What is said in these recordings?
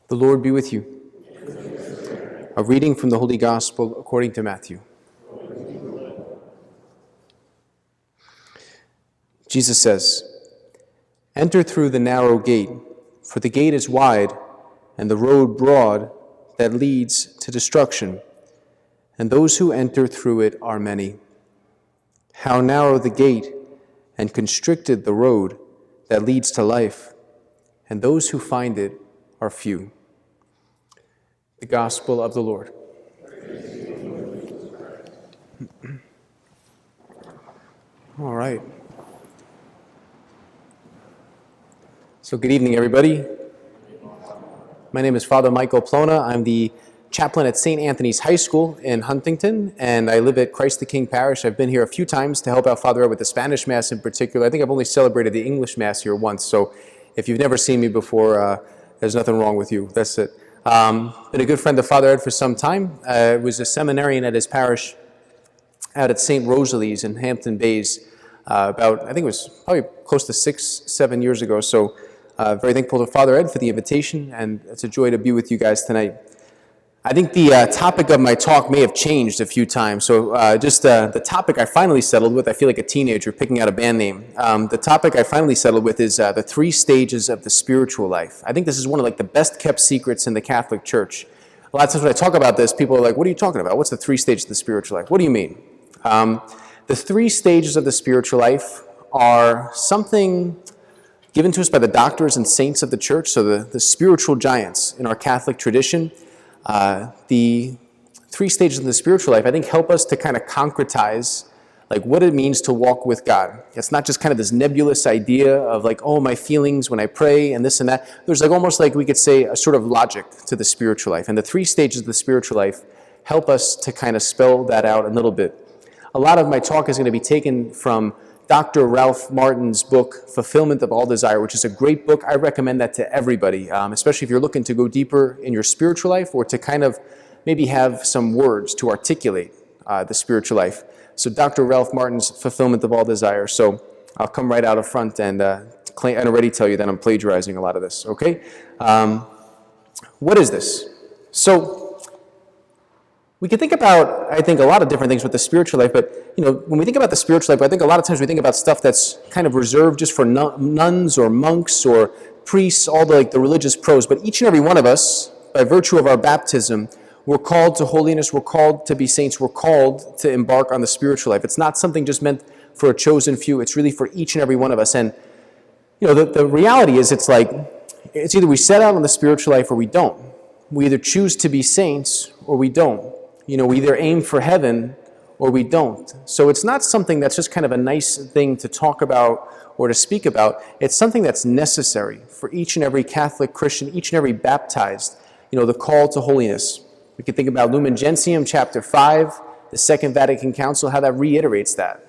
The Lord be with you. A reading from the Holy Gospel according to Matthew. Jesus says, "Enter through the narrow gate, for the gate is wide and the road broad that leads to destruction, and those who enter through it are many. How narrow the gate and constricted the road that leads to life, and those who find it are few." The Gospel of the Lord. All right. So good evening, everybody. My name is Father Michael Plona. I'm the chaplain at St. Anthony's High School in Huntington, and I live at Christ the King Parish. I've been here a few times to help out Father Ed with the Spanish Mass in particular. I think I've only celebrated the English Mass here once, so if you've never seen me before, there's nothing wrong with you. That's it. Been a good friend of Father Ed for some time. Was a seminarian at his parish out at St. Rosalie's in Hampton Bays about, I think it was probably close to 6-7 years ago. So very thankful to Father Ed for the invitation, and it's a joy to be with you guys tonight. I think the topic of my talk may have changed a few times. So the topic I finally settled with, I feel like a teenager picking out a band name. The topic I finally settled with is the 3 stages of the spiritual life. I think this is one of the best kept secrets in the Catholic Church. A lot of times when I talk about this, people are like, "What are you talking about? What's the 3 stages of the spiritual life?" What do you mean? The 3 stages of the spiritual life are something given to us by the doctors and saints of the Church, so the spiritual giants in our Catholic tradition. The 3 stages of the spiritual life, I think, help us to kind of concretize what it means to walk with God. It's not just kind of this nebulous idea of my feelings when I pray and this and that. There's almost we could say a sort of logic to the spiritual life. And the 3 stages of the spiritual life help us to kind of spell that out a little bit. A lot of my talk is going to be taken from Dr. Ralph Martin's book, Fulfillment of All Desire, which is a great book. I recommend that to everybody, especially if you're looking to go deeper in your spiritual life or to kind of maybe have some words to articulate the spiritual life. So Dr. Ralph Martin's Fulfillment of All Desire. So I'll come right out of front and already tell you that I'm plagiarizing a lot of this, okay? What is this? So we can think about, I think, a lot of different things with the spiritual life, but when we think about the spiritual life, I think a lot of times we think about stuff that's kind of reserved just for nuns or monks or priests, all the religious pros. But each and every one of us, by virtue of our baptism, we're called to holiness, we're called to be saints, we're called to embark on the spiritual life. It's not something just meant for a chosen few, it's really for each and every one of us. And the reality is it's either we set out on the spiritual life or we don't. We either choose to be saints or we don't. We either aim for heaven or we don't. So it's not something that's just kind of a nice thing to talk about or to speak about. It's something that's necessary for each and every Catholic Christian, each and every baptized, the call to holiness. We can think about Lumen Gentium, chapter 5, the Second Vatican Council, how that reiterates that.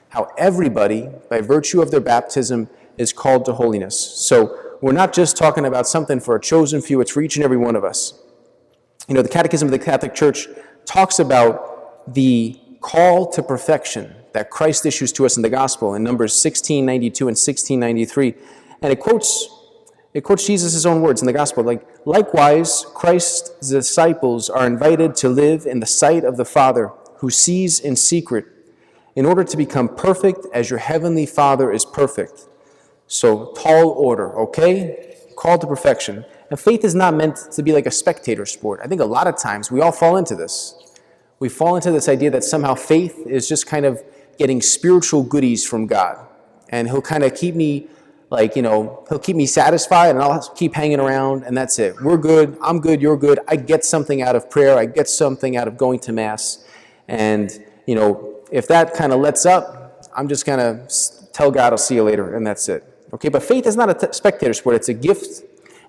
How everybody, by virtue of their baptism, is called to holiness. So we're not just talking about something for a chosen few, it's for each and every one of us. The Catechism of the Catholic Church talks about the call to perfection that Christ issues to us in the Gospel in Numbers 1692 and 1693. And it quotes Jesus' own words in the Gospel, "Likewise, Christ's disciples are invited to live in the sight of the Father, who sees in secret, in order to become perfect as your heavenly Father is perfect." So, tall order, okay? Call to perfection. And faith is not meant to be like a spectator sport. I think a lot of times we all fall into this. We fall into this idea that somehow faith is just kind of getting spiritual goodies from God. And he'll kind of keep me he'll keep me satisfied and I'll keep hanging around and that's it. We're good, I'm good, you're good. I get something out of prayer. I get something out of going to Mass. And, if that kind of lets up, I'm just going to tell God I'll see you later and that's it. Okay, but faith is not a spectator sport. It's a gift,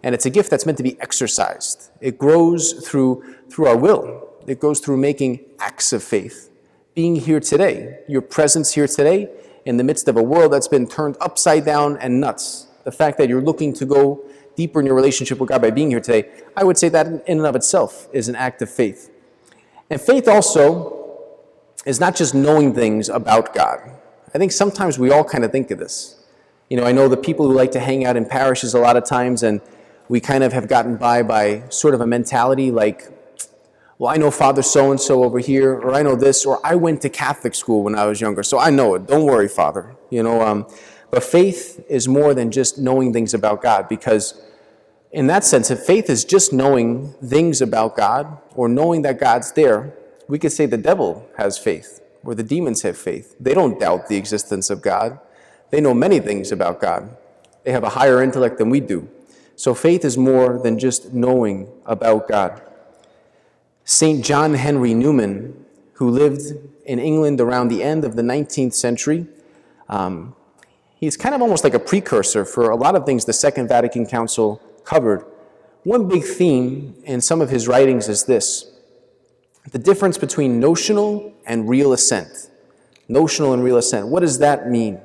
and it's a gift that's meant to be exercised. It grows through our will. It goes through making acts of faith. Being here today, your presence here today, in the midst of a world that's been turned upside down and nuts. The fact that you're looking to go deeper in your relationship with God by being here today, I would say that in and of itself is an act of faith. And faith also is not just knowing things about God. I think sometimes we all kind of think of this. I know the people who like to hang out in parishes a lot of times, and we kind of have gotten by sort of a mentality like, well, I know Father so-and-so over here, or I know this, or I went to Catholic school when I was younger, so I know it. Don't worry, Father. But faith is more than just knowing things about God, because in that sense, if faith is just knowing things about God, or knowing that God's there, we could say the devil has faith, or the demons have faith. They don't doubt the existence of God. They know many things about God. They have a higher intellect than we do. So faith is more than just knowing about God. St. John Henry Newman, who lived in England around the end of the 19th century, he's kind of almost like a precursor for a lot of things the Second Vatican Council covered. One big theme in some of his writings is this: the difference between notional and real assent. Notional and real assent. What does that mean?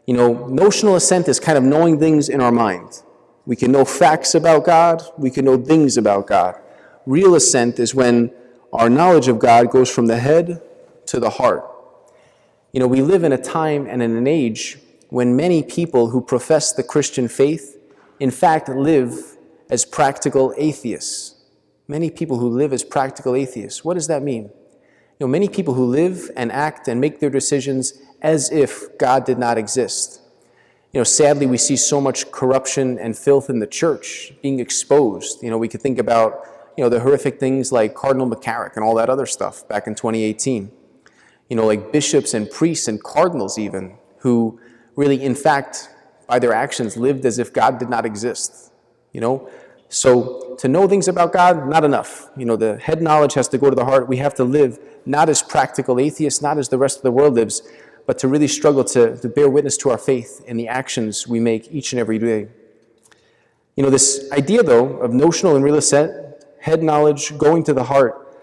Notional assent is kind of knowing things in our mind. We can know facts about God. We can know things about God. Real assent is when our knowledge of God goes from the head to the heart. We live in a time and in an age when many people who profess the Christian faith, in fact, live as practical atheists. Many people who live as practical atheists. What does that mean? Many people who live and act and make their decisions as if God did not exist. Sadly, we see so much corruption and filth in the church being exposed. We could think about, the horrific things like Cardinal McCarrick and all that other stuff back in 2018. Like bishops and priests and cardinals even, who really, in fact, by their actions, lived as if God did not exist. So to know things about God, not enough. The head knowledge has to go to the heart. We have to live not as practical atheists, not as the rest of the world lives, but to really struggle to bear witness to our faith in the actions we make each and every day. This idea, though, of notional and real assent, head knowledge going to the heart,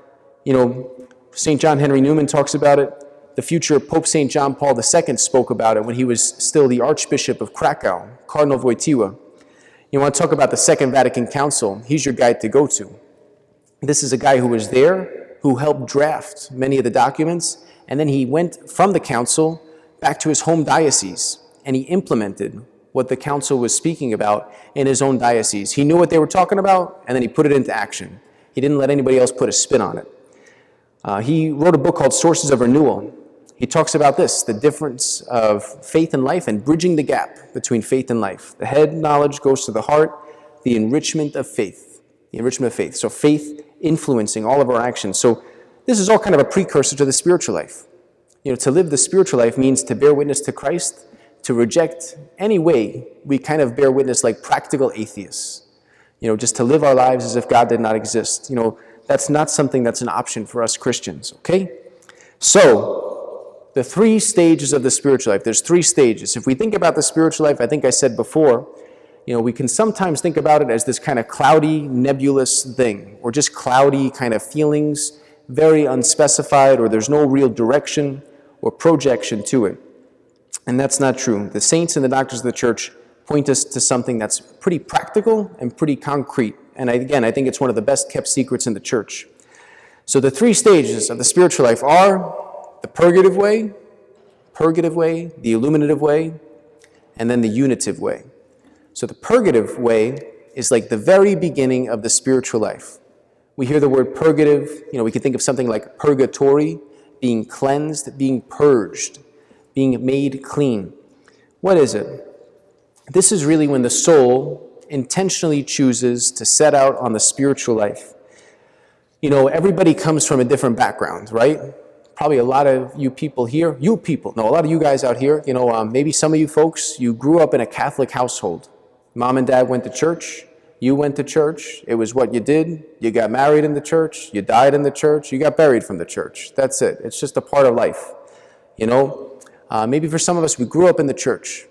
St. John Henry Newman talks about it. The future Pope St. John Paul II spoke about it when he was still the Archbishop of Krakow, Cardinal Wojtyła. You want to talk about the Second Vatican Council, he's your guy to go to. This is a guy who was there, who helped draft many of the documents, and then he went from the council back to his home diocese, and he implemented what the council was speaking about in his own diocese. He knew what they were talking about, and then he put it into action. He didn't let anybody else put a spin on it. He wrote a book called Sources of Renewal. He talks about this, the difference of faith and life and bridging the gap between faith and life. The head knowledge goes to the heart, the enrichment of faith. The enrichment of faith. So faith influencing all of our actions. So this is all kind of a precursor to the spiritual life. To live the spiritual life means to bear witness to Christ, to reject any way we kind of bear witness like practical atheists. Just to live our lives as if God did not exist. That's not something that's an option for us Christians, okay? So, the 3 stages of the spiritual life. There's 3 stages. If we think about the spiritual life, I think I said before, we can sometimes think about it as this kind of cloudy, nebulous thing, or just cloudy kind of feelings, very unspecified, or there's no real direction or projection to it. And that's not true. The saints and the doctors of the church point us to something that's pretty practical and pretty concrete. And again, I think it's one of the best kept secrets in the church. So the 3 stages of the spiritual life are the Purgative Way, the Eliminative Way, and then the Unitive Way. So the Purgative Way is like the very beginning of the spiritual life. We hear the word purgative, we can think of something like purgatory, being cleansed, being purged, being made clean. What is it? This is really when the soul intentionally chooses to set out on the spiritual life. Everybody comes from a different background, right? Probably a lot of you people here, a lot of you guys out here, maybe some of you folks, you grew up in a Catholic household. Mom and dad went to church, you went to church, it was what you did, you got married in the church, you died in the church, you got buried from the church. That's it. It's just a part of life, Maybe for some of us, we grew up in the church.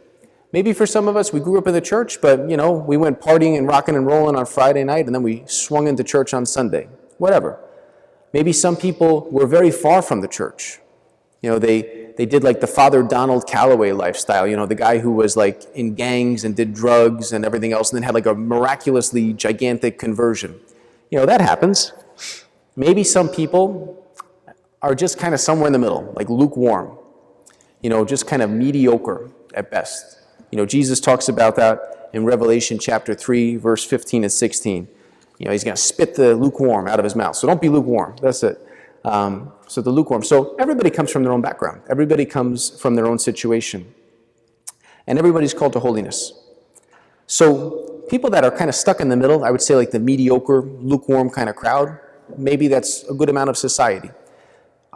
Maybe for some of us, we grew up in the church, but, we went partying and rocking and rolling on Friday night, and then we swung into church on Sunday. Whatever. Maybe some people were very far from the church. They did like the Father Donald Calloway lifestyle, the guy who was like in gangs and did drugs and everything else, and then had like a miraculously gigantic conversion. That happens. Maybe some people are just kind of somewhere in the middle, like lukewarm, just kind of mediocre at best. Jesus talks about that in Revelation chapter 3, verse 15 and 16. He's going to spit the lukewarm out of his mouth. So don't be lukewarm. That's it. So the lukewarm. So everybody comes from their own background. Everybody comes from their own situation. And everybody's called to holiness. So people that are kind of stuck in the middle, I would say like the mediocre, lukewarm kind of crowd, maybe that's a good amount of society.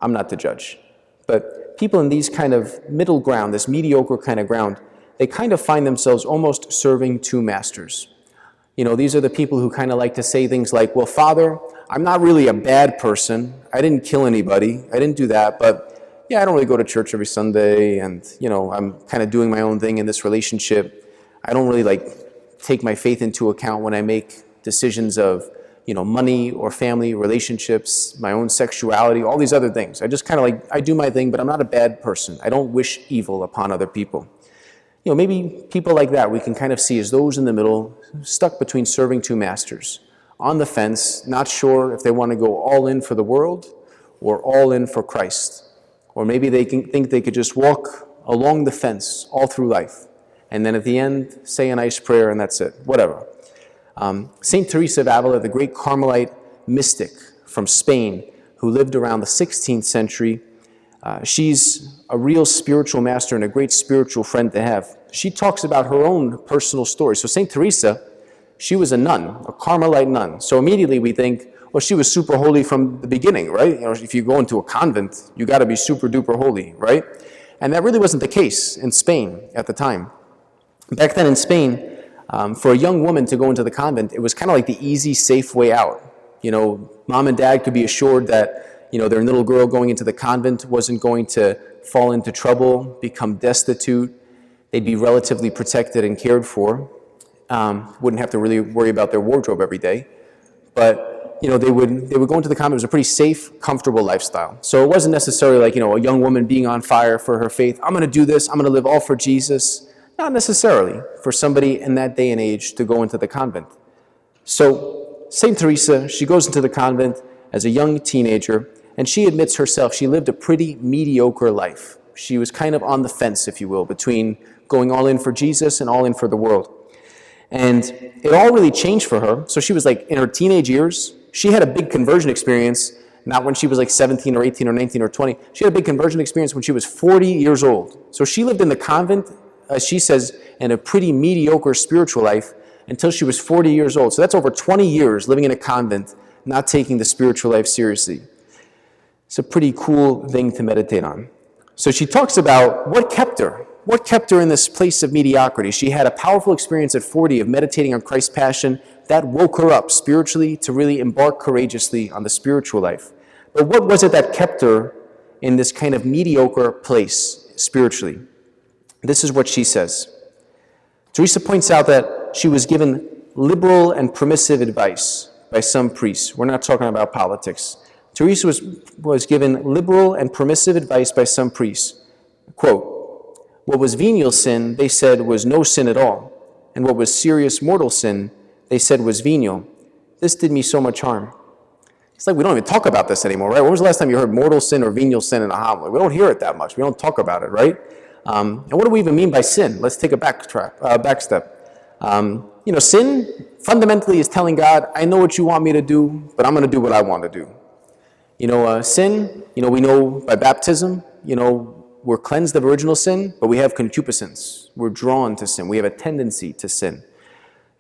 I'm not the judge. But people in these kind of middle ground, this mediocre kind of ground, they kind of find themselves almost serving two masters. These are the people who kind of like to say things like, well, Father, I'm not really a bad person. I didn't kill anybody. I didn't do that. But yeah, I don't really go to church every Sunday. And, I'm kind of doing my own thing in this relationship. I don't really take my faith into account when I make decisions of, money or family, relationships, my own sexuality, all these other things. I just kind of I do my thing, but I'm not a bad person. I don't wish evil upon other people. Maybe people like that we can kind of see as those in the middle, stuck between serving two masters, on the fence, not sure if they want to go all in for the world or all in for Christ. Or maybe they think they could just walk along the fence all through life, and then at the end, say a nice prayer, and that's it, whatever. St. Teresa of Avila, the great Carmelite mystic from Spain, who lived around the 16th century, she's a real spiritual master and a great spiritual friend to have. She talks about her own personal story. So St. Teresa, she was a nun, a Carmelite nun. So immediately we think, well, she was super holy from the beginning, right? If you go into a convent, you got to be super duper holy, right? And that really wasn't the case in Spain at the time. Back then in Spain, for a young woman to go into the convent, it was kind of like the easy, safe way out. Mom and dad could be assured that their little girl going into the convent wasn't going to fall into trouble, become destitute. They'd be relatively protected and cared for. Wouldn't have to really worry about their wardrobe every day. But, they would go into the convent. It was a pretty safe, comfortable lifestyle. So it wasn't necessarily like, a young woman being on fire for her faith. I'm going to do this. I'm going to live all for Jesus. Not necessarily for somebody in that day and age to go into the convent. So St. Teresa, she goes into the convent as a young teenager, and she admits herself she lived a pretty mediocre life. She was kind of on the fence, if you will, between going all in for Jesus and all in for the world. And it all really changed for her. So she was in her teenage years. She had a big conversion experience, not when she was 17 or 18 or 19 or 20. She had a big conversion experience when she was 40 years old. So she lived in the convent, as she says, in a pretty mediocre spiritual life until she was 40 years old. So that's over 20 years living in a convent, not taking the spiritual life seriously. It's a pretty cool thing to meditate on. So she talks about what kept her in this place of mediocrity. She had a powerful experience at 40 of meditating on Christ's passion that woke her up spiritually to really embark courageously on the spiritual life. But what was it that kept her in this kind of mediocre place spiritually? This is what she says. Teresa points out that she was given liberal and permissive advice by some priests. We're not talking about politics. Teresa was given liberal and permissive advice by some priests. Quote, what was venial sin, they said, was no sin at all. And what was serious mortal sin, they said was venial. This did me so much harm. It's like we don't even talk about this anymore, right? When was the last time you heard mortal sin or venial sin in a homily? We don't hear it that much. We don't talk about it, right? And what do we even mean by sin? Let's take a back step. Sin fundamentally is telling God, I know what you want me to do, but I'm going to do what I want to do. Sin, we know by baptism, we're cleansed of original sin, but we have concupiscence. We're drawn to sin. We have a tendency to sin.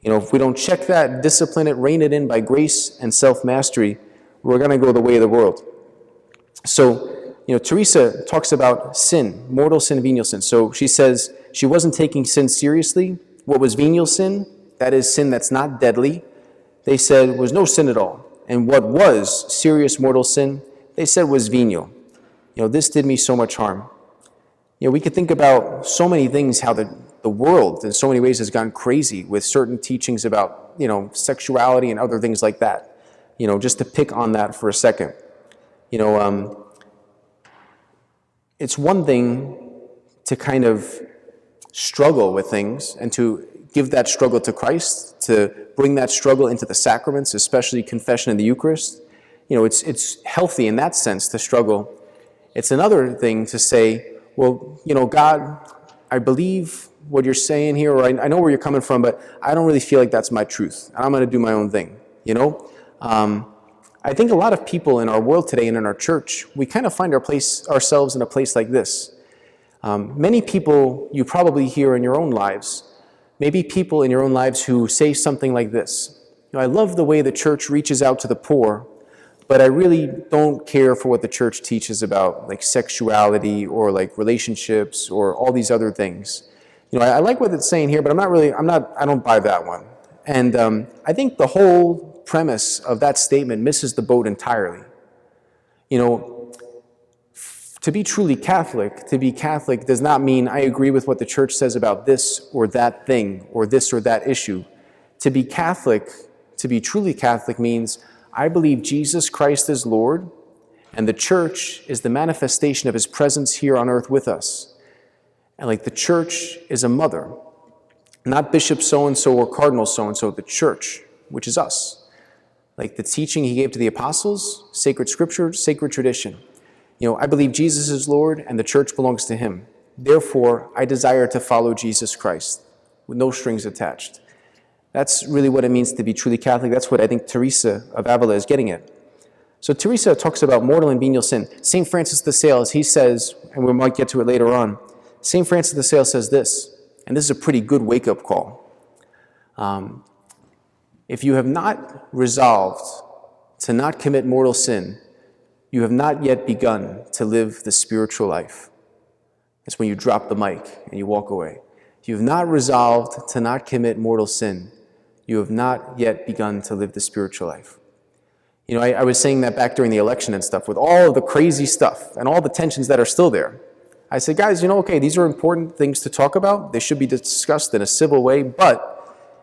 If we don't check that, discipline it, rein it in by grace and self-mastery, we're going to go the way of the world. So, Teresa talks about sin, mortal sin, venial sin. So she says she wasn't taking sin seriously. What was venial sin? That is sin that's not deadly. They said was no sin at all. And what was serious mortal sin, they said was venial. This did me so much harm. We could think about so many things, how the world in so many ways has gone crazy with certain teachings about, sexuality and other things like that. Just to pick on that for a second. It's one thing to kind of struggle with things and to give that struggle to Christ, to bring that struggle into the sacraments, especially confession and the Eucharist. It's healthy in that sense to struggle. It's another thing to say, well, God, I believe what you're saying here, or I know where you're coming from, but I don't really feel like that's my truth. I'm going to do my own thing, you know? I think a lot of people in our world today and in our church, we kind of find ourselves in a place like this. Many people you probably hear in your own lives, maybe people in your own lives who say something like this. I love the way the church reaches out to the poor, but I really don't care for what the church teaches about like sexuality or like relationships or all these other things. I like what it's saying here, but I don't buy that one. And I think the whole premise of that statement misses the boat entirely. To be truly Catholic, to be Catholic does not mean I agree with what the church says about this or that thing or this or that issue. To be Catholic, to be truly Catholic means I believe Jesus Christ is Lord, and the church is the manifestation of his presence here on earth with us. And like the church is a mother, not Bishop so-and-so or Cardinal so-and-so, the church, which is us. Like the teaching he gave to the apostles, sacred scripture, sacred tradition. I believe Jesus is Lord and the church belongs to him. Therefore, I desire to follow Jesus Christ with no strings attached. That's really what it means to be truly Catholic. That's what I think Teresa of Avila is getting at. So Teresa talks about mortal and venial sin. St. Francis de Sales, he says, and we might get to it later on, St. Francis de Sales says this, and this is a pretty good wake-up call. If you have not resolved to not commit mortal sin, you have not yet begun to live the spiritual life. That's when you drop the mic and you walk away. If you have not resolved to not commit mortal sin, you have not yet begun to live the spiritual life. I was saying that back during the election and stuff, with all of the crazy stuff and all the tensions that are still there. I said, guys, okay, these are important things to talk about. They should be discussed in a civil way, but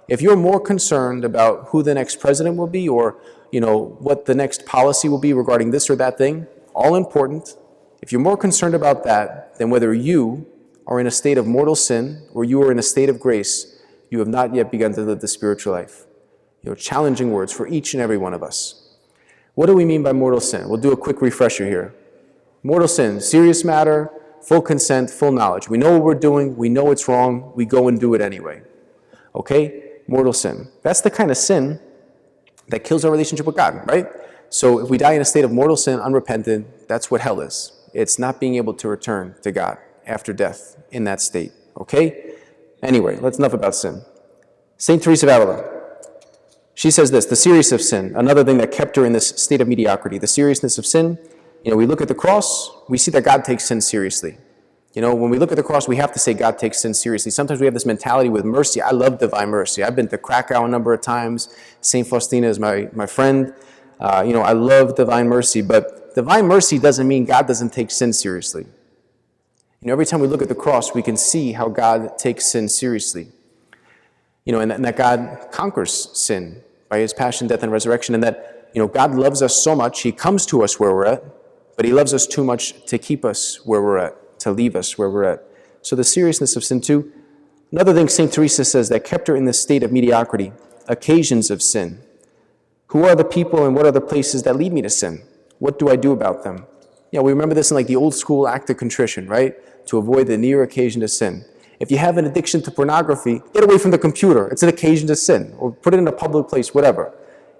if you're more concerned about who the next president will be or what the next policy will be regarding this or that thing, all important. If you're more concerned about that than whether you are in a state of mortal sin or you are in a state of grace, you have not yet begun to live the spiritual life. Challenging words for each and every one of us. What do we mean by mortal sin? We'll do a quick refresher here. Mortal sin, serious matter, full consent, full knowledge. We know what we're doing, we know it's wrong, we go and do it anyway. Okay? Mortal sin. That's the kind of sin that kills our relationship with God, right? So if we die in a state of mortal sin, unrepentant, that's what hell is. It's not being able to return to God after death in that state, okay? Anyway, that's enough about sin. St. Teresa of Avila, she says this, the seriousness of sin, another thing that kept her in this state of mediocrity, the seriousness of sin, we look at the cross, we see that God takes sin seriously. When we look at the cross, we have to say God takes sin seriously. Sometimes we have this mentality with mercy. I love divine mercy. I've been to Krakow a number of times. St. Faustina is my friend. I love divine mercy, but divine mercy doesn't mean God doesn't take sin seriously. Every time we look at the cross, we can see how God takes sin seriously. And that God conquers sin by his passion, death, and resurrection, and that, God loves us so much, he comes to us where we're at, but he loves us too much to keep us where we're at, to leave us where we're at. So the seriousness of sin too. Another thing St. Teresa says that kept her in this state of mediocrity, occasions of sin. Who are the people and what are the places that lead me to sin? What do I do about them? We remember this in like the old school act of contrition, right? To avoid the near occasion to sin. If you have an addiction to pornography, get away from the computer. It's an occasion to sin. Or put it in a public place, whatever.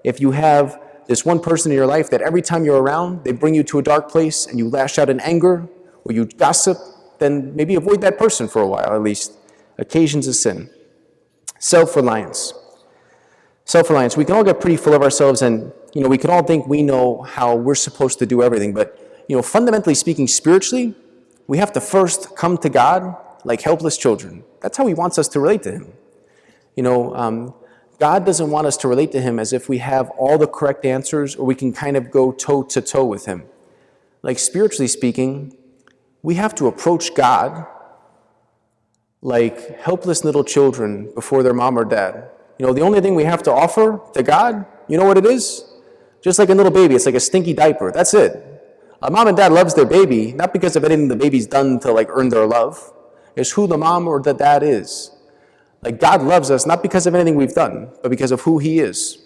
If you have this one person in your life that every time you're around, they bring you to a dark place and you lash out in anger, or you gossip, then maybe avoid that person for a while at least. Occasions of sin. Self-reliance. Self-reliance. We can all get pretty full of ourselves and, we can all think we know how we're supposed to do everything. But, fundamentally speaking, spiritually, we have to first come to God like helpless children. That's how he wants us to relate to him. God doesn't want us to relate to him as if we have all the correct answers or we can kind of go toe-to-toe with him. Like spiritually speaking, we have to approach God like helpless little children before their mom or dad. The only thing we have to offer to God, you know what it is? Just like a little baby, it's like a stinky diaper. That's it. A mom and dad loves their baby, not because of anything the baby's done to earn their love. It's who the mom or the dad is. God loves us not because of anything we've done, but because of who he is.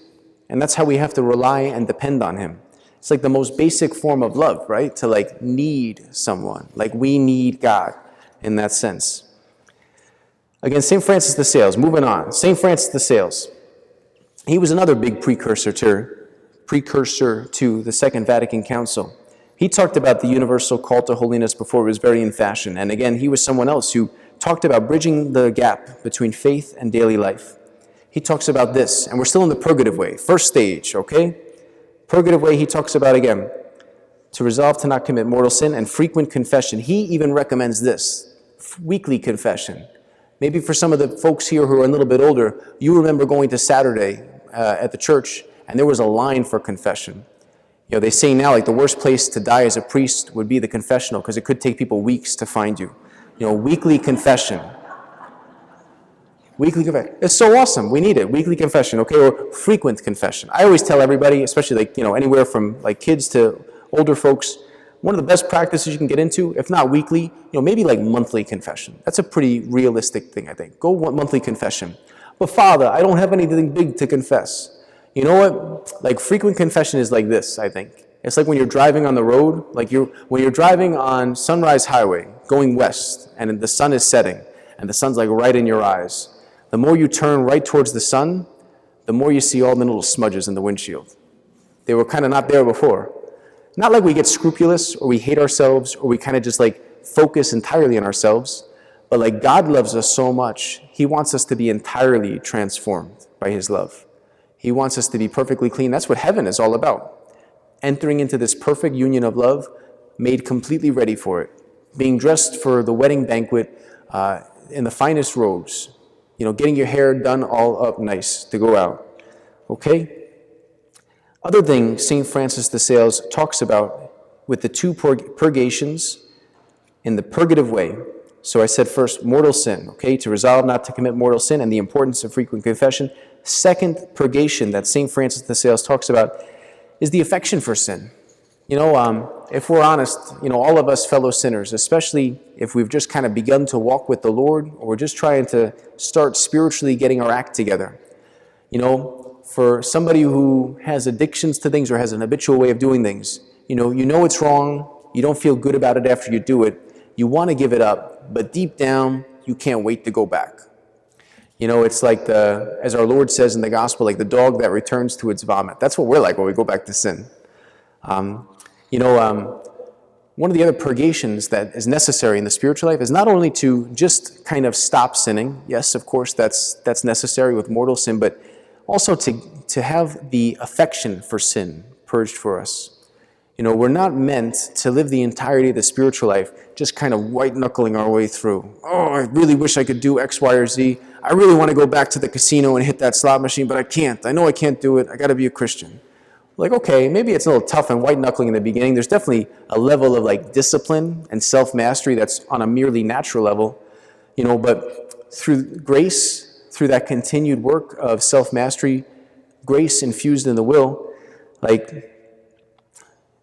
And that's how we have to rely and depend on him. It's like the most basic form of love, right? To need someone. We need God in that sense. Again, St. Francis de Sales, moving on. St. Francis de Sales. He was another big precursor to the Second Vatican Council. He talked about the universal call to holiness before it was very in fashion. And again, he was someone else who talked about bridging the gap between faith and daily life. He talks about this, and we're still in the Purgative Way, first stage, okay? Purgative Way, he talks about, again, to resolve to not commit mortal sin and frequent confession. He even recommends this, weekly confession. Maybe for some of the folks here who are a little bit older, you remember going to Saturday at the church, and there was a line for confession. You know, they say now, like, the worst place to die as a priest would be the confessional, because it could take people weeks to find you. You know, weekly confession. Weekly confession. It's so awesome. We need it. Weekly confession, okay? Or frequent confession. I always tell everybody, especially, like, you know, anywhere from like kids to older folks, one of the best practices you can get into, if not weekly, you know, maybe like monthly confession. That's a pretty realistic thing, I think. Go monthly confession. But Father, I don't have anything big to confess. You know what? Like, frequent confession is like this, I think. It's like when you're driving on the road, like when you're driving on Sunrise Highway, going west, and the sun is setting, and the sun's like right in your eyes. The more you turn right towards the sun, the more you see all the little smudges in the windshield. They were kind of not there before. Not like we get scrupulous, or we hate ourselves, or we kind of just like focus entirely on ourselves, but like God loves us so much, he wants us to be entirely transformed by his love. He wants us to be perfectly clean. That's what heaven is all about. Entering into this perfect union of love, made completely ready for it. Being dressed for the wedding banquet in the finest robes. You know, getting your hair done all up nice to go out. Okay? Other thing St. Francis de Sales talks about with the two purgations in the Purgative Way. So I said first, mortal sin, okay? To resolve not to commit mortal sin and the importance of frequent confession. Second purgation that St. Francis de Sales talks about is the affection for sin. You know, if we're honest, you know, all of us fellow sinners, especially if we've just kind of begun to walk with the Lord, or we're just trying to start spiritually getting our act together. You know, for somebody who has addictions to things or has an habitual way of doing things, you know it's wrong, you don't feel good about it after you do it, you want to give it up, but deep down, you can't wait to go back. You know, it's like as our Lord says in the gospel, like the dog that returns to its vomit. That's what we're like when we go back to sin. One of the other purgations that is necessary in the spiritual life is not only to just kind of stop sinning. Yes, of course, that's necessary with mortal sin, but also to have the affection for sin purged for us. You know, we're not meant to live the entirety of the spiritual life just kind of white-knuckling our way through. Oh, I really wish I could do X, Y, or Z. I really want to go back to the casino and hit that slot machine, but I can't. I know I can't do it. I got to be a Christian. Like, okay, maybe it's a little tough and white-knuckling in the beginning. There's definitely a level of like discipline and self-mastery that's on a merely natural level, you know, but through grace, through that continued work of self-mastery, grace infused in the will, like,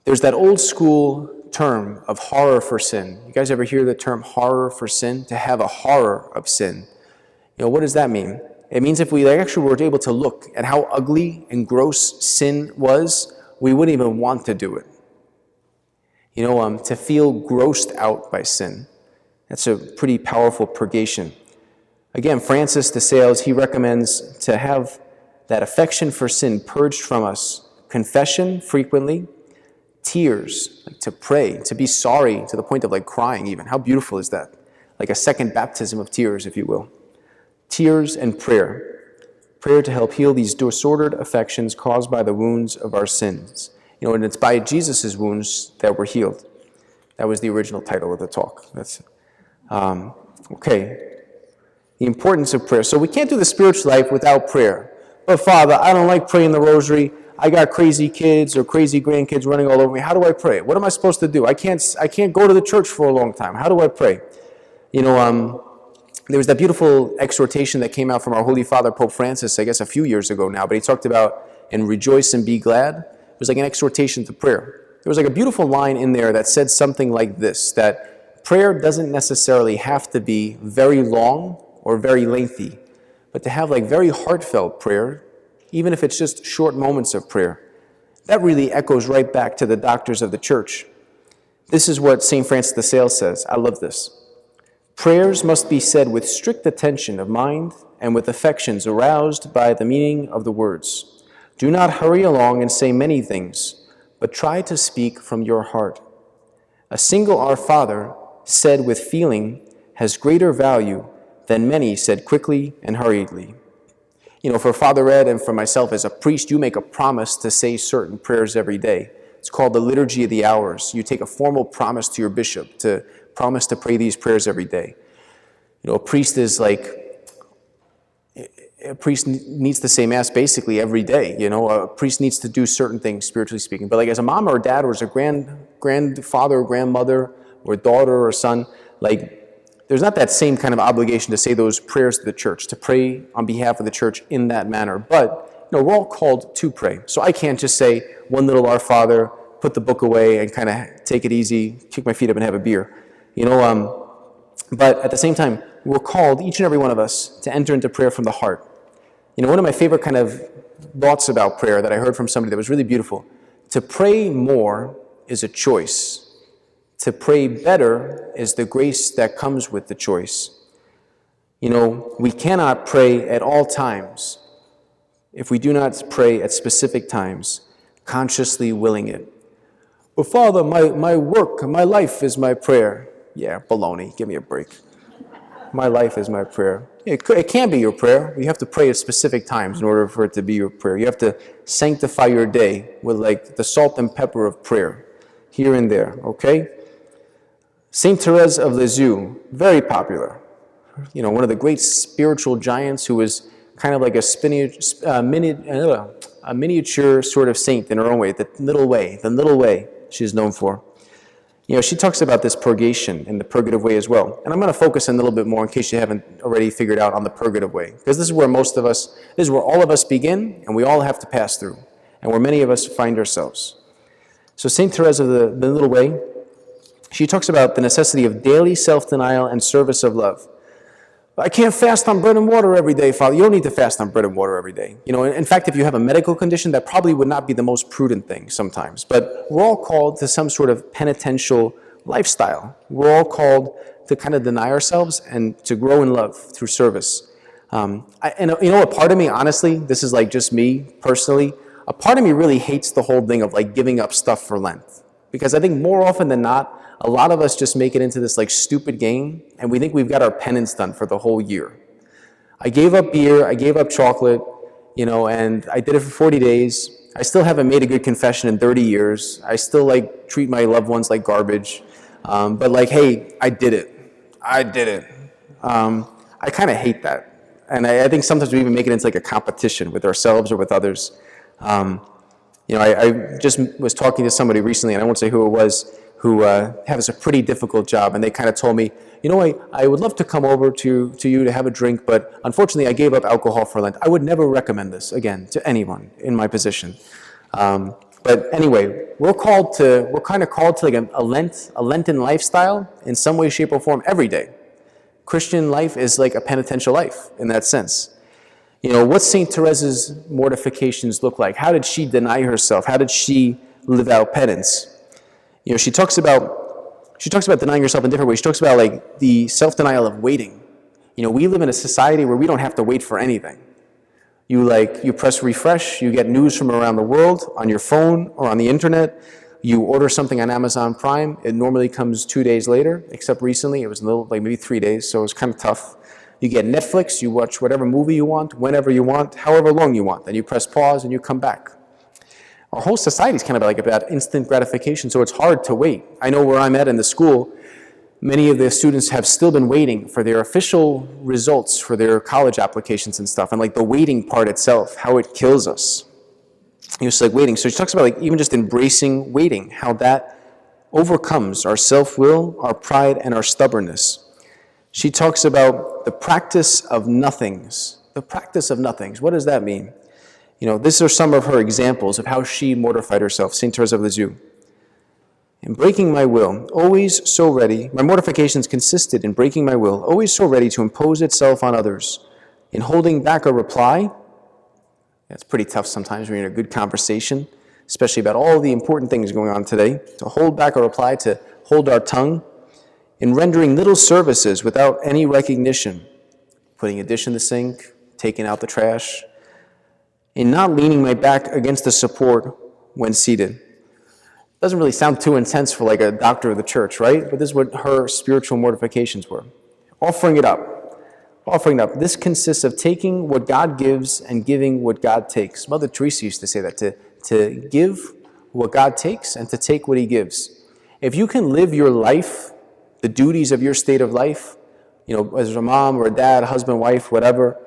there's that old school term of horror for sin. You guys ever hear the term horror for sin? To have a horror of sin. You know, what does that mean? It means if we actually were able to look at how ugly and gross sin was, we wouldn't even want to do it. You know, to feel grossed out by sin. That's a pretty powerful purgation. Again, Francis de Sales, he recommends to have that affection for sin purged from us. Confession frequently, tears, like to pray, to be sorry to the point of like crying even. How beautiful is that? Like a second baptism of tears, if you will. Tears and prayer. Prayer to help heal these disordered affections caused by the wounds of our sins. You know, and it's by Jesus' wounds that we're healed. That was the original title of the talk. That's okay. The importance of prayer. So we can't do the spiritual life without prayer. But Father, I don't like praying the rosary. I got crazy kids or crazy grandkids running all over me. How do I pray? What am I supposed to do? I can't go to the church for a long time. How do I pray? You know, there was that beautiful exhortation that came out from our Holy Father, Pope Francis, I guess a few years ago now, but he talked about, and rejoice and be glad. It was like an exhortation to prayer. There was like a beautiful line in there that said something like this, that prayer doesn't necessarily have to be very long or very lengthy, but to have like very heartfelt prayer, even if it's just short moments of prayer. That really echoes right back to the doctors of the church. This is what St. Francis de Sales says. I love this. Prayers must be said with strict attention of mind and with affections aroused by the meaning of the words. Do not hurry along and say many things, but try to speak from your heart. A single Our Father, said with feeling, has greater value than many said quickly and hurriedly. For Father Ed and for myself as a priest, you make a promise to say certain prayers every day. It's called the Liturgy of the Hours. You take a formal promise to your bishop to promise to pray these prayers every day. A priest needs to say Mass basically every day. A priest needs to do certain things, spiritually speaking. But as a mom or a dad or as a grandfather or grandmother or daughter or son, there's not that same kind of obligation to say those prayers to the church, to pray on behalf of the church in that manner. But, we're all called to pray. So I can't just say one little Our Father, put the book away and kind of take it easy, kick my feet up and have a beer. But at the same time, we're called, each and every one of us, to enter into prayer from the heart. One of my favorite kind of thoughts about prayer that I heard from somebody that was really beautiful, to pray more is a choice. To pray better is the grace that comes with the choice. We cannot pray at all times if we do not pray at specific times, consciously willing it. But Father, my work, my life is my prayer. Yeah, baloney, give me a break. My life is my prayer. It can be your prayer. You have to pray at specific times in order for it to be your prayer. You have to sanctify your day with the salt and pepper of prayer, here and there, okay? Saint Teresa of Lisieux, very popular. One of the great spiritual giants who was kind of like a miniature sort of saint in her own way, the little way she's known for. She talks about this purgation in the Purgative Way as well. And I'm going to focus a little bit more in case you haven't already figured out on the Purgative Way. Because this is where all of us begin, and we all have to pass through, and where many of us find ourselves. So St. Teresa of the Little Way, she talks about the necessity of daily self-denial and service of love. I can't fast on bread and water every day, Father. You don't need to fast on bread and water every day. In fact, if you have a medical condition, that probably would not be the most prudent thing sometimes. But we're all called to some sort of penitential lifestyle. We're all called to kind of deny ourselves and to grow in love through service. A part of me, honestly, this is just me personally, a part of me really hates the whole thing of giving up stuff for Lent. Because I think more often than not, a lot of us just make it into this stupid game, and we think we've got our penance done for the whole year. I gave up beer, I gave up chocolate, and I did it for 40 days. I still haven't made a good confession in 30 years. I still treat my loved ones like garbage. But hey, I did it. I kind of hate that. And I think sometimes we even make it into a competition with ourselves or with others. I just was talking to somebody recently, and I won't say who it was, who has a pretty difficult job, and they kind of told me, I would love to come over to you to have a drink, but unfortunately I gave up alcohol for Lent. I would never recommend this again to anyone in my position. But anyway, we're kind of called to a Lenten lifestyle in some way, shape, or form every day. Christian life is like a penitential life in that sense. What St. Teresa's mortifications look like? How did she deny herself? How did she live out penance? She talks about denying yourself in different ways. She talks about the self-denial of waiting. We live in a society where we don't have to wait for anything. You press refresh, you get news from around the world on your phone or on the internet. You order something on Amazon Prime, it normally comes 2 days later, except recently it was a little, maybe 3 days, so it was kind of tough. You get Netflix, you watch whatever movie you want, whenever you want, however long you want. Then you press pause and you come back. Our whole society is kind of about instant gratification, so it's hard to wait. I know where I'm at in the school, many of the students have still been waiting for their official results for their college applications and stuff, and the waiting part itself, how it kills us. It's waiting. So she talks about even just embracing waiting, how that overcomes our self-will, our pride, and our stubbornness. She talks about the practice of nothings. The practice of nothings. What does that mean? These are some of her examples of how she mortified herself, St. Teresa of Lisieux. In breaking my will, always so ready, my mortifications consisted in breaking my will, always so ready to impose itself on others. In holding back a reply, it's pretty tough sometimes when you're in a good conversation, especially about all the important things going on today, to hold back a reply, to hold our tongue. in rendering little services without any recognition, putting a dish in the sink, taking out the trash, in not leaning my back against the support when seated. Doesn't really sound too intense for like a doctor of the church, right? But this is what her spiritual mortifications were. Offering it up. Offering it up. This consists of taking what God gives and giving what God takes. Mother Teresa used to say that, to give what God takes and to take what he gives. If you can live your life, the duties of your state of life, as a mom or a dad, a husband, wife, whatever,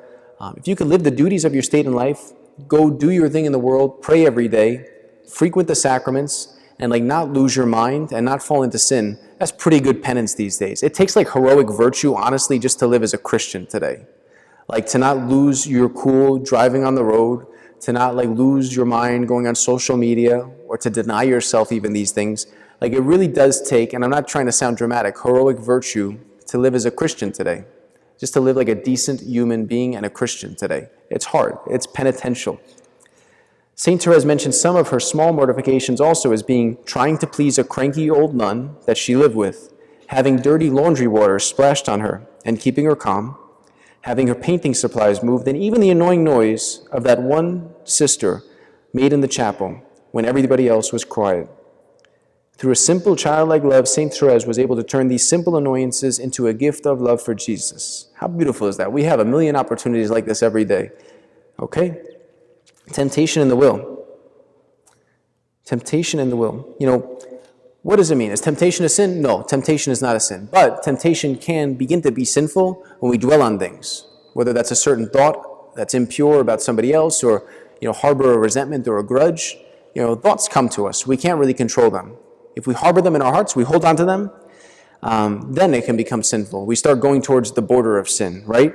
if you can live the duties of your state in life, go do your thing in the world, pray every day, frequent the sacraments, and not lose your mind and not fall into sin, that's pretty good penance these days. It takes heroic virtue, honestly, just to live as a Christian today. To not lose your cool driving on the road, to not lose your mind going on social media, or to deny yourself even these things. It really does take, and I'm not trying to sound dramatic, heroic virtue to live as a Christian today. Just to live like a decent human being and a Christian today. It's hard. It's penitential. St. Teresa mentioned some of her small mortifications also as being trying to please a cranky old nun that she lived with, having dirty laundry water splashed on her and keeping her calm, having her painting supplies moved, and even the annoying noise of that one sister made in the chapel when everybody else was quiet. Through a simple childlike love, St. Teresa was able to turn these simple annoyances into a gift of love for Jesus. How beautiful is that? We have a million opportunities like this every day. Okay? Temptation in the will. Temptation in the will. What does it mean? Is temptation a sin? No, temptation is not a sin. But temptation can begin to be sinful when we dwell on things, whether that's a certain thought that's impure about somebody else, or harbor a resentment or a grudge. Thoughts come to us. We can't really control them. If we harbor them in our hearts, we hold on to them, then it can become sinful. We start going towards the border of sin, right?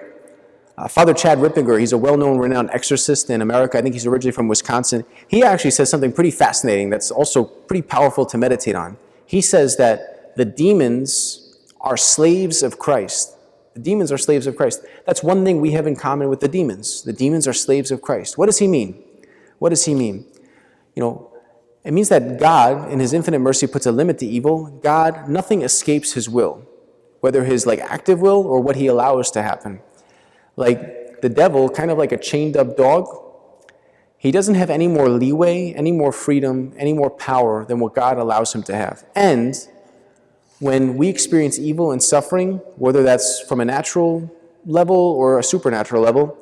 Father Chad Rippinger, he's a well-known, renowned exorcist in America. I think he's originally from Wisconsin. He actually says something pretty fascinating that's also pretty powerful to meditate on. He says that the demons are slaves of Christ. The demons are slaves of Christ. That's one thing we have in common with the demons. The demons are slaves of Christ. What does he mean? What does he mean? It means that God, in his infinite mercy, puts a limit to evil. God, nothing escapes his will, whether his active will or what he allows to happen. The devil, kind of like a chained up dog, he doesn't have any more leeway, any more freedom, any more power than what God allows him to have. And when we experience evil and suffering, whether that's from a natural level or a supernatural level,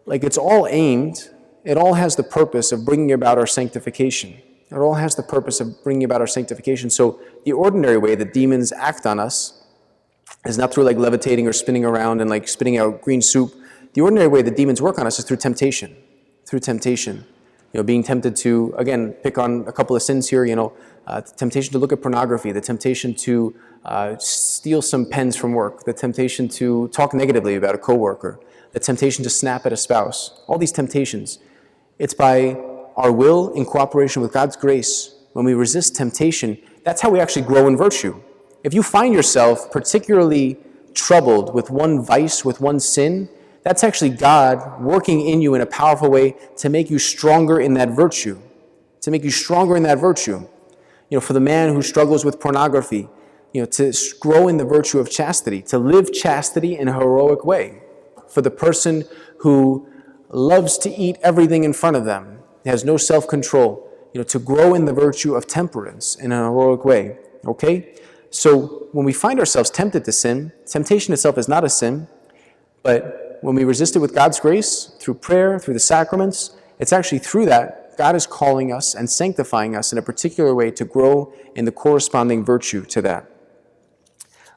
it's all aimed, it all has the purpose of bringing about our sanctification. It all has the purpose of bringing about our sanctification. So the ordinary way that demons act on us is not through levitating or spinning around and spitting out green soup. The ordinary way that demons work on us is through temptation. Through temptation. Being tempted to, again, pick on a couple of sins here, the temptation to look at pornography, the temptation to steal some pens from work, the temptation to talk negatively about a coworker, the temptation to snap at a spouse. All these temptations. It's by our will in cooperation with God's grace. When we resist temptation, that's how we actually grow in virtue. If you find yourself particularly troubled with one vice, with one sin, that's actually God working in you in a powerful way to make you stronger in that virtue. To make you stronger in that virtue. For the man who struggles with pornography, to grow in the virtue of chastity, to live chastity in a heroic way. For the person who loves to eat everything in front of them, has no self-control, to grow in the virtue of temperance in a heroic way. Okay? So when we find ourselves tempted to sin, temptation itself is not a sin, but when we resist it with God's grace, through prayer, through the sacraments, it's actually through that God is calling us and sanctifying us in a particular way to grow in the corresponding virtue to that.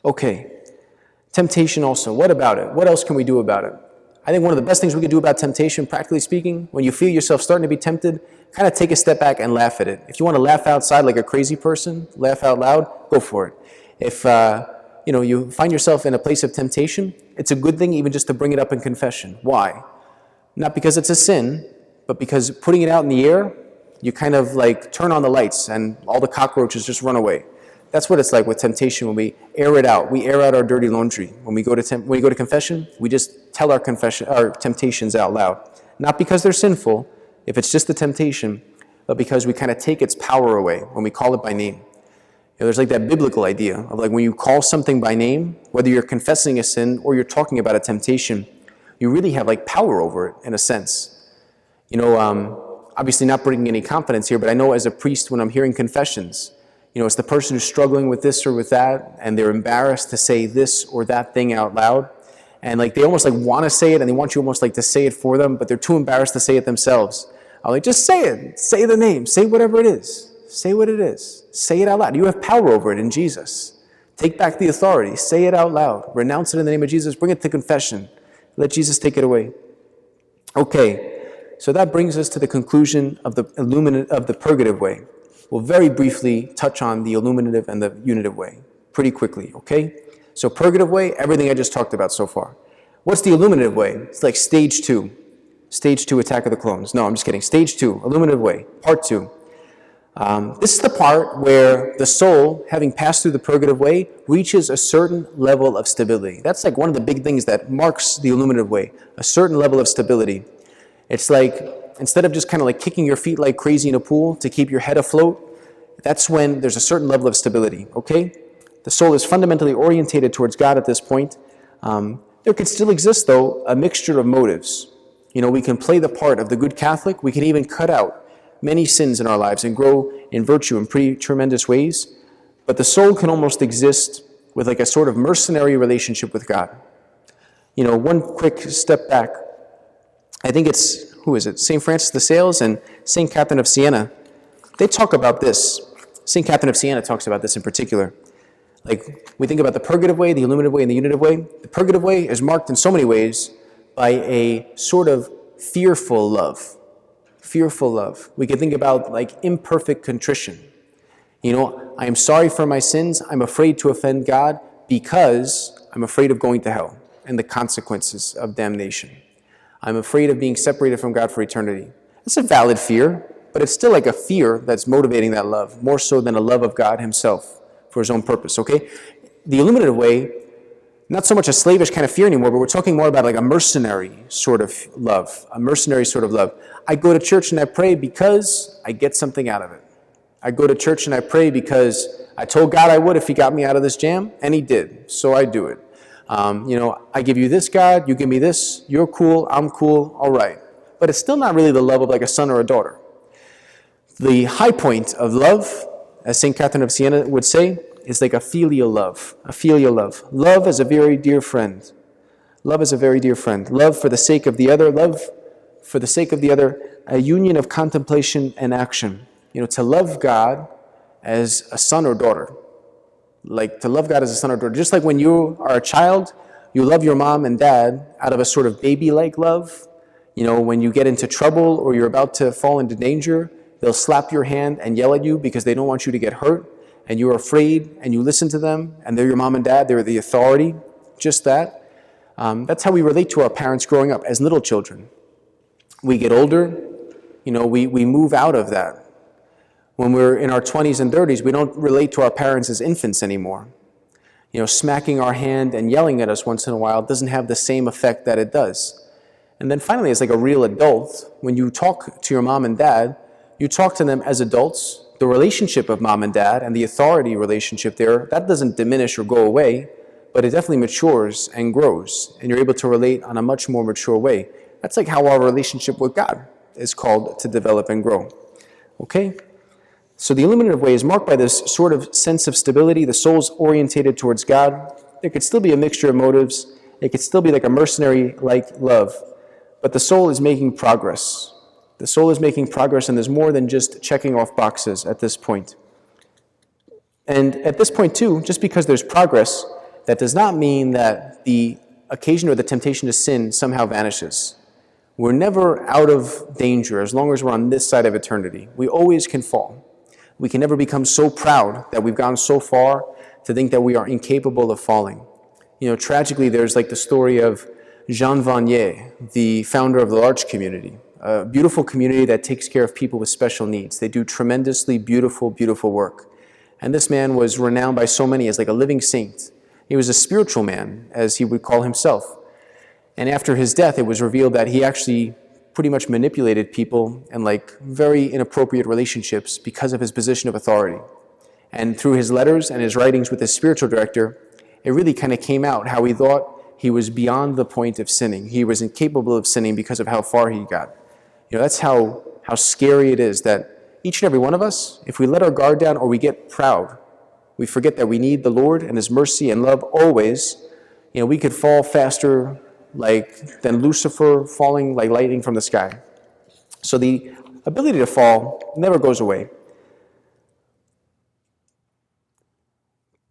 Okay, temptation also. What about it? What else can we do about it? I think one of the best things we can do about temptation, practically speaking, when you feel yourself starting to be tempted, kind of take a step back and laugh at it. If you want to laugh outside like a crazy person, laugh out loud, go for it. If you find yourself in a place of temptation, it's a good thing even just to bring it up in confession. Why? Not because it's a sin, but because putting it out in the air, you kind of turn on the lights and all the cockroaches just run away. That's what it's like with temptation when we air it out. We air out our dirty laundry. When we go to confession, we just tell our temptations out loud. Not because they're sinful, if it's just a temptation, but because we kind of take its power away when we call it by name. There's like that biblical idea of like when you call something by name, whether you're confessing a sin or you're talking about a temptation, you really have like power over it in a sense. Obviously not bringing any confidence here, but I know as a priest when I'm hearing confessions, it's the person who's struggling with this or with that, and they're embarrassed to say this or that thing out loud. And like they almost like want to say it, and they want you almost like to say it for them, but they're too embarrassed to say it themselves. I'm like, just say it. Say the name. Say whatever it is. Say what it is. Say it out loud. You have power over it in Jesus. Take back the authority. Say it out loud. Renounce it in the name of Jesus. Bring it to confession. Let Jesus take it away. Okay, so that brings us to the conclusion of the Purgative Way. We'll very briefly touch on the Illuminative and the Unitive Way pretty quickly, okay? So Purgative Way, everything I just talked about so far. What's the Illuminative Way? It's like stage 2. Stage 2, Attack of the Clones. No, I'm just kidding. Stage 2, Illuminative Way, part 2. This is the part where the soul, having passed through the Purgative Way, reaches a certain level of stability. That's like one of the big things that marks the Illuminative Way, a certain level of stability. It's like, instead of just kind of like kicking your feet like crazy in a pool to keep your head afloat, that's when there's a certain level of stability, okay? The soul is fundamentally orientated towards God at this point. There could still exist, though, a mixture of motives. We can play the part of the good Catholic. We can even cut out many sins in our lives and grow in virtue in pretty tremendous ways. But the soul can almost exist with like a sort of mercenary relationship with God. One quick step back. I think it's, who is it? St. Francis de Sales and St. Catherine of Siena. They talk about this. St. Catherine of Siena talks about this in particular. Like, we think about the Purgative Way, the Illuminative Way, and the Unitive Way. The Purgative Way is marked in so many ways by a sort of fearful love. Fearful love. We can think about like imperfect contrition. I am sorry for my sins. I'm afraid to offend God because I'm afraid of going to hell and the consequences of damnation. I'm afraid of being separated from God for eternity. It's a valid fear, but it's still like a fear that's motivating that love, more so than a love of God himself for his own purpose, okay? The Illuminative Way, not so much a slavish kind of fear anymore, but we're talking more about like a mercenary sort of love, a mercenary sort of love. I go to church and I pray because I get something out of it. I go to church and I pray because I told God I would if he got me out of this jam, and he did, so I do it. I give you this, God, you give me this, you're cool, I'm cool, all right. But it's still not really the love of like a son or a daughter. The high point of love, as St. Catherine of Siena would say, is like a filial love. A filial love. Love as a very dear friend. Love as a very dear friend. Love for the sake of the other. Love for the sake of the other. A union of contemplation and action. To love God as a son or daughter. Like to love God as a son or daughter. Just like when you are a child, you love your mom and dad out of a sort of baby-like love. When you get into trouble or you're about to fall into danger, they'll slap your hand and yell at you because they don't want you to get hurt, and you're afraid, and you listen to them, and they're your mom and dad, they're the authority, just that. That's how we relate to our parents growing up as little children. We get older, we move out of that. When we're in our 20s and 30s, we don't relate to our parents as infants anymore. Smacking our hand and yelling at us once in a while doesn't have the same effect that it does. And then finally, as like a real adult, when you talk to your mom and dad, you talk to them as adults. The relationship of mom and dad and the authority relationship there, that doesn't diminish or go away, but it definitely matures and grows, and you're able to relate on a much more mature way. That's like how our relationship with God is called to develop and grow. Okay? So the Illuminative Way is marked by this sort of sense of stability. The soul's orientated towards God. There could still be a mixture of motives. It could still be like a mercenary-like love. But the soul is making progress. The soul is making progress, and there's more than just checking off boxes at this point. And at this point, too, just because there's progress, that does not mean that the occasion or the temptation to sin somehow vanishes. We're never out of danger as long as we're on this side of eternity. We always can fall. We can never become so proud that we've gone so far to think that we are incapable of falling. Tragically, there's like the story of Jean Vanier, the founder of the L'Arche community, a beautiful community that takes care of people with special needs. They do tremendously beautiful, beautiful work. And this man was renowned by so many as like a living saint. He was a spiritual man, as he would call himself. And after his death, it was revealed that he actually pretty much manipulated people in like very inappropriate relationships because of his position of authority. And through his letters and his writings with his spiritual director, it really kind of came out how he thought he was beyond the point of sinning. He was incapable of sinning because of how far he got. That's how scary it is that each and every one of us, if we let our guard down or we get proud, we forget that we need the Lord and his mercy and love always, we could fall faster than Lucifer falling like lightning from the sky. So the ability to fall never goes away.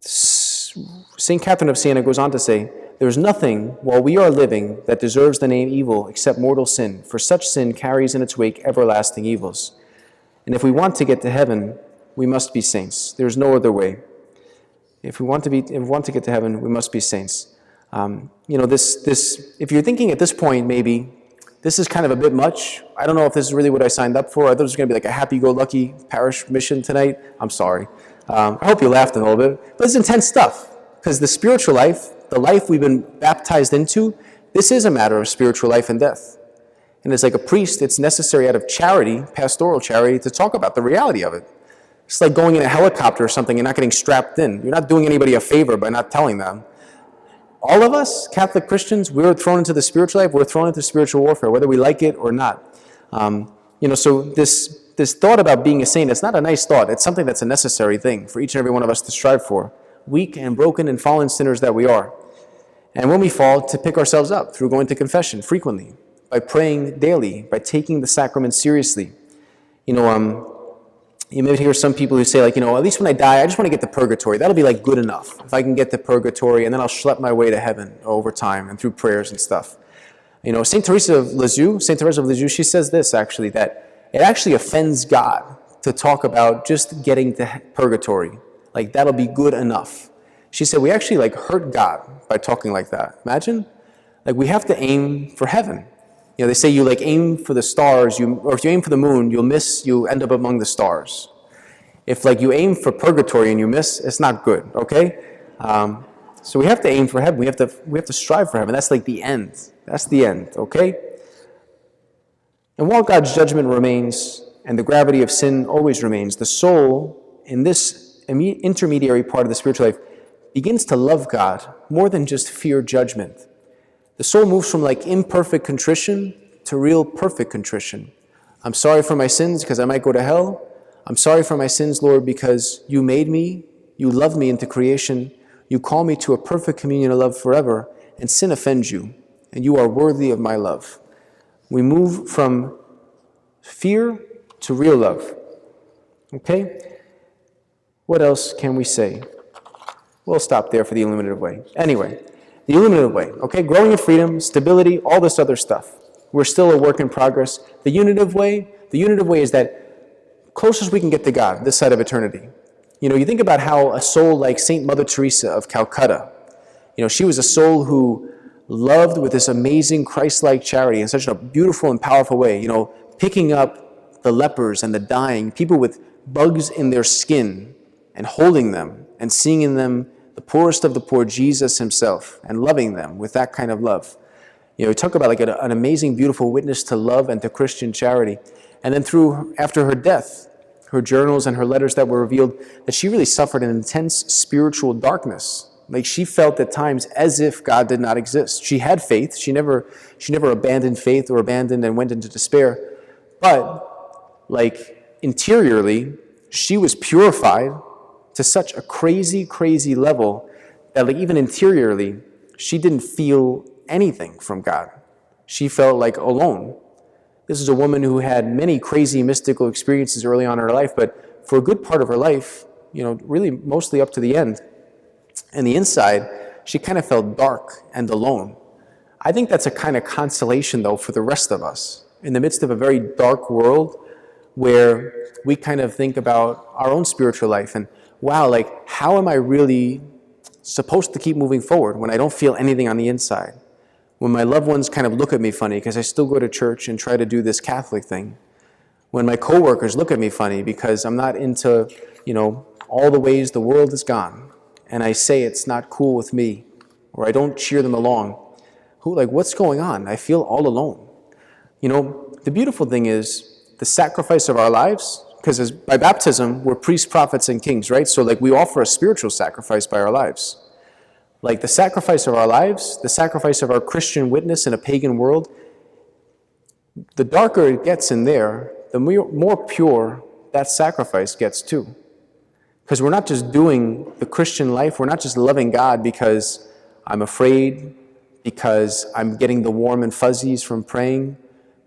St. Catherine of Siena goes on to say, "There is nothing while we are living that deserves the name evil except mortal sin, for such sin carries in its wake everlasting evils. And if we want to get to heaven, we must be saints. There is no other way. If we want to get to heaven, we must be saints." If you're thinking at this point, maybe, this is kind of a bit much. I don't know if this is really what I signed up for. I thought it was going to be like a happy-go-lucky parish mission tonight. I'm sorry. I hope you laughed a little bit. But it's intense stuff, because the spiritual life, the life we've been baptized into, this is a matter of spiritual life and death. And as like a priest, it's necessary out of charity, pastoral charity, to talk about the reality of it. It's like going in a helicopter or something and not getting strapped in. You're not doing anybody a favor by not telling them. All of us, Catholic Christians, we're thrown into the spiritual life, we're thrown into spiritual warfare, whether we like it or not. So this thought about being a saint, it's not a nice thought. It's something that's a necessary thing for each and every one of us to strive for. Weak and broken and fallen sinners that we are. And when we fall, to pick ourselves up through going to confession frequently, by praying daily, by taking the sacrament seriously. You may hear some people who say, at least when I die, I just want to get to purgatory. That'll be good enough. If I can get to purgatory, and then I'll schlep my way to heaven over time and through prayers and stuff. St. Teresa of Lisieux, she says this actually, that it actually offends God to talk about just getting to purgatory. That'll be good enough. She said we actually hurt God by talking like that. Imagine? We have to aim for heaven. They say you aim for the stars, or if you aim for the moon, you end up among the stars. If you aim for purgatory and you miss, it's not good, okay? So we have to aim for heaven. We have to strive for heaven. That's the end. That's the end, okay? And while God's judgment remains and the gravity of sin always remains, the soul in this intermediary part of the spiritual life begins to love God more than just fear judgment. The soul moves from imperfect contrition to real perfect contrition. I'm sorry for my sins because I might go to hell. I'm sorry for my sins, Lord, because you made me, you loved me into creation, you call me to a perfect communion of love forever, and sin offends you, and you are worthy of my love. We move from fear to real love. Okay? What else can we say? We'll stop there for the Eliminative Way. Anyway, the Eliminative Way, okay? Growing in freedom, stability, all this other stuff. We're still a work in progress. The Unitive Way is that closest we can get to God, this side of eternity. You think about how a soul like Saint Mother Teresa of Calcutta, she was a soul who loved with this amazing Christ-like charity in such a beautiful and powerful way, picking up the lepers and the dying, people with bugs in their skin, and holding them and seeing in them the poorest of the poor, Jesus himself, and loving them with that kind of love. Talk about an amazing, beautiful witness to love and to Christian charity. And then after her death, her journals and her letters that were revealed, that she really suffered an intense spiritual darkness. She felt at times as if God did not exist. She had faith. She never abandoned faith or abandoned and went into despair. But interiorly, she was purified to such a crazy, crazy level that even interiorly, she didn't feel anything from God. She felt alone. This is a woman who had many crazy mystical experiences early on in her life, but for a good part of her life, really mostly up to the end, and the inside, she kind of felt dark and alone. I think that's a kind of consolation, though, for the rest of us. In the midst of a very dark world where we kind of think about our own spiritual life and, wow, how am I really supposed to keep moving forward when I don't feel anything on the inside? When my loved ones kind of look at me funny because I still go to church and try to do this Catholic thing. When my coworkers look at me funny because I'm not into, all the ways the world is gone. And I say it's not cool with me, or I don't cheer them along. What's going on? I feel all alone. The beautiful thing is the sacrifice of our lives because by baptism, we're priests, prophets, and kings, right? So like we offer a spiritual sacrifice by our lives. Like the sacrifice of our lives, the sacrifice of our Christian witness in a pagan world, the darker it gets in there, the more pure that sacrifice gets too. Because we're not just doing the Christian life, we're not just loving God because I'm afraid, because I'm getting the warm and fuzzies from praying,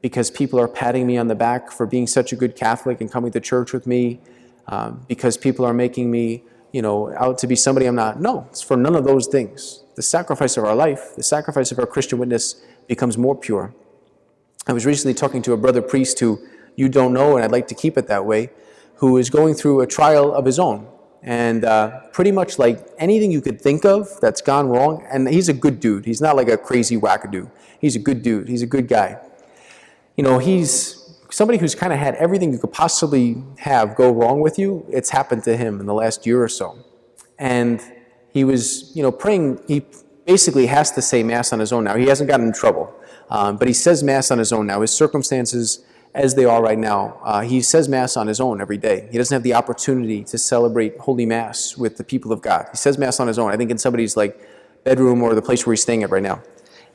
because people are patting me on the back for being such a good Catholic and coming to church with me, because people are making me, out to be somebody I'm not. No, it's for none of those things. The sacrifice of our life, the sacrifice of our Christian witness becomes more pure. I was recently talking to a brother priest who you don't know, and I'd like to keep it that way, who is going through a trial of his own. And pretty much like anything you could think of that's gone wrong, and he's a good dude. He's not like a crazy wackadoo. He's a good dude. He's a good guy. He's somebody who's kind of had everything you could possibly have go wrong with you. It's happened to him in the last year or so. And he was, praying. He basically has to say Mass on his own now. He hasn't gotten in trouble, but he says Mass on his own now. His circumstances as they are right now, he says Mass on his own every day. He doesn't have the opportunity to celebrate Holy Mass with the people of God. He says Mass on his own, I think in somebody's bedroom or the place where he's staying at right now.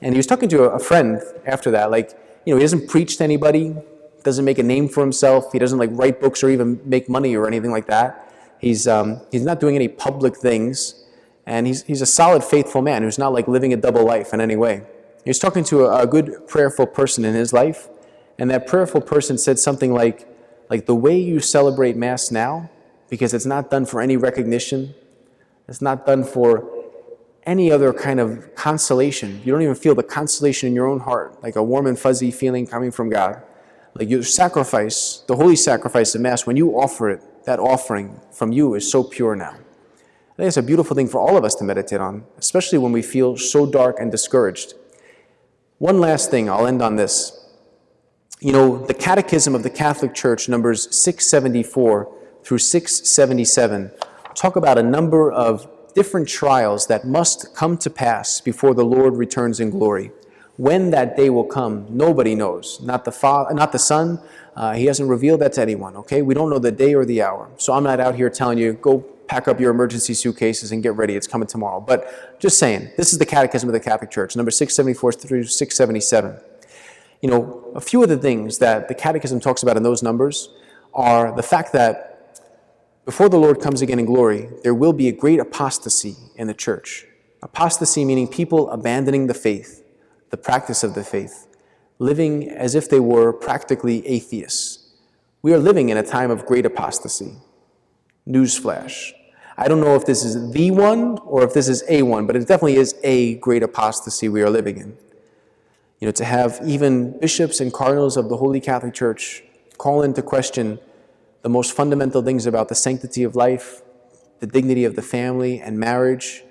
And he was talking to a friend after that, he doesn't preach to anybody, doesn't make a name for himself, he doesn't write books or even make money or anything like that. He's not doing any public things, and he's a solid, faithful man who's not living a double life in any way. He was talking to a good, prayerful person in his life, and that prayerful person said something like the way you celebrate Mass now, because it's not done for any recognition, it's not done for any other kind of consolation. You don't even feel the consolation in your own heart, like a warm and fuzzy feeling coming from God. Your sacrifice, the holy sacrifice of Mass, when you offer it, that offering from you is so pure now. I think it's a beautiful thing for all of us to meditate on, especially when we feel so dark and discouraged. One last thing, I'll end on this. The Catechism of the Catholic Church, numbers 674 through 677, talk about a number of different trials that must come to pass before the Lord returns in glory. When that day will come, nobody knows. Not the Father, not the Son. He hasn't revealed that to anyone, okay? We don't know the day or the hour. So I'm not out here telling you, go pack up your emergency suitcases and get ready. It's coming tomorrow. But just saying, this is the Catechism of the Catholic Church, number 674 through 677. A few of the things that the Catechism talks about in those numbers are the fact that before the Lord comes again in glory, there will be a great apostasy in the church. Apostasy meaning people abandoning the faith, the practice of the faith, living as if they were practically atheists. We are living in a time of great apostasy. Newsflash. I don't know if this is the one or if this is a one, but it definitely is a great apostasy we are living in. To have even bishops and cardinals of the Holy Catholic Church call into question the most fundamental things about the sanctity of life, the dignity of the family and marriage,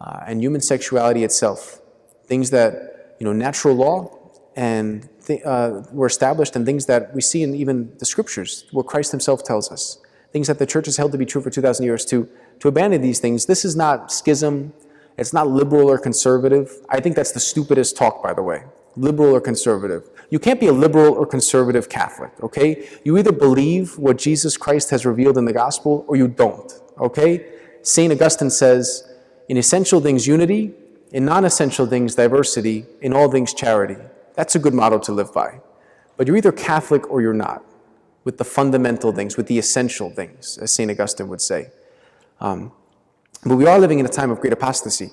and human sexuality itself. Things that, natural law and were established, and things that we see in even the Scriptures, what Christ himself tells us. Things that the Church has held to be true for 2,000 years. To abandon these things, this is not schism. It's not liberal or conservative. I think that's the stupidest talk, by the way. Liberal or conservative. You can't be a liberal or conservative Catholic, okay? You either believe what Jesus Christ has revealed in the gospel or you don't, okay? St. Augustine says, in essential things, unity. In non-essential things, diversity. In all things, charity. That's a good motto to live by. But you're either Catholic or you're not, with the fundamental things, with the essential things, as St. Augustine would say. But we are living in a time of great apostasy.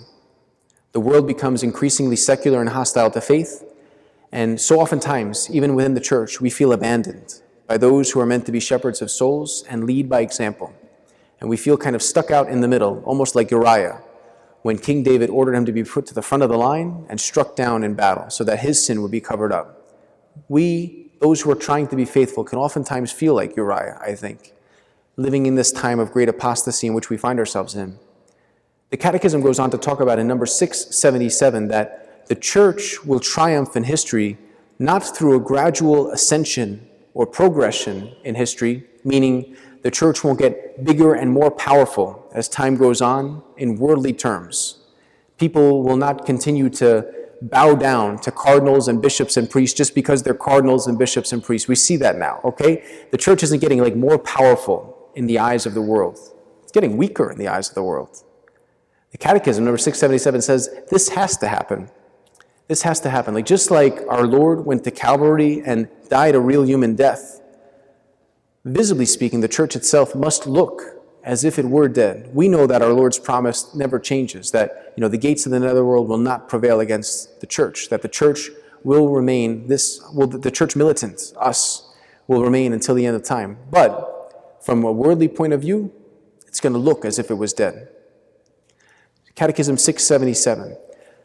The world becomes increasingly secular and hostile to faith. And so oftentimes, even within the church, we feel abandoned by those who are meant to be shepherds of souls and lead by example. And we feel kind of stuck out in the middle, almost like Uriah, when King David ordered him to be put to the front of the line and struck down in battle so that his sin would be covered up. We, those who are trying to be faithful, can oftentimes feel like Uriah, I think, living in this time of great apostasy in which we find ourselves in. The Catechism goes on to talk about in number 677 that the church will triumph in history not through a gradual ascension or progression in history, meaning the church won't get bigger and more powerful as time goes on in worldly terms. People will not continue to bow down to cardinals and bishops and priests just because they're cardinals and bishops and priests. We see that now, okay? The church isn't getting like more powerful in the eyes of the world. It's getting weaker in the eyes of the world. The Catechism, number 677, says this has to happen. This has to happen. Like just like our Lord went to Calvary and died a real human death, visibly speaking, the church itself must look as if it were dead. We know that our Lord's promise never changes, that the gates of the netherworld will not prevail against the church, that the church will remain, the church militant, us, will remain until the end of time. But from a worldly point of view, it's going to look as if it was dead. Catechism 677.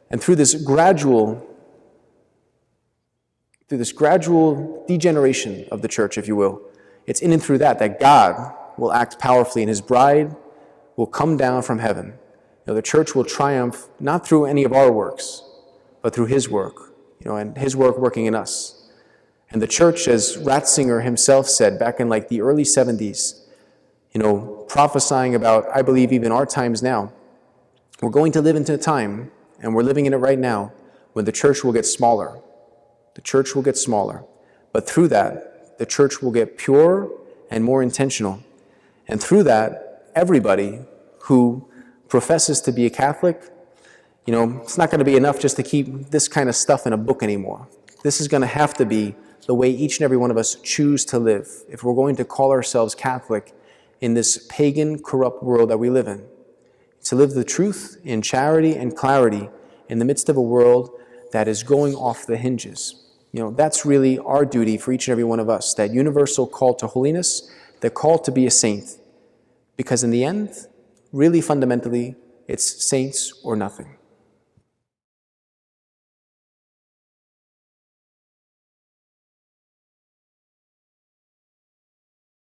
And through this gradual degeneration of the church, if you will, it's in and through that God will act powerfully and his bride will come down from heaven. The church will triumph not through any of our works, but through his work, and his work working in us. And the church, as Ratzinger himself said back in like the early 70s, prophesying about, I believe, even our times now, we're going to live into a time, and we're living in it right now, when the church will get smaller. The church will get smaller. But through that, the church will get purer and more intentional. And through that, everybody who professes to be a Catholic, it's not going to be enough just to keep this kind of stuff in a book anymore. This is going to have to be the way each and every one of us choose to live if we're going to call ourselves Catholic in this pagan, corrupt world that we live in. To live the truth in charity and clarity in the midst of a world that is going off the hinges. That's really our duty for each and every one of us, that universal call to holiness, the call to be a saint. Because in the end, really fundamentally, it's saints or nothing.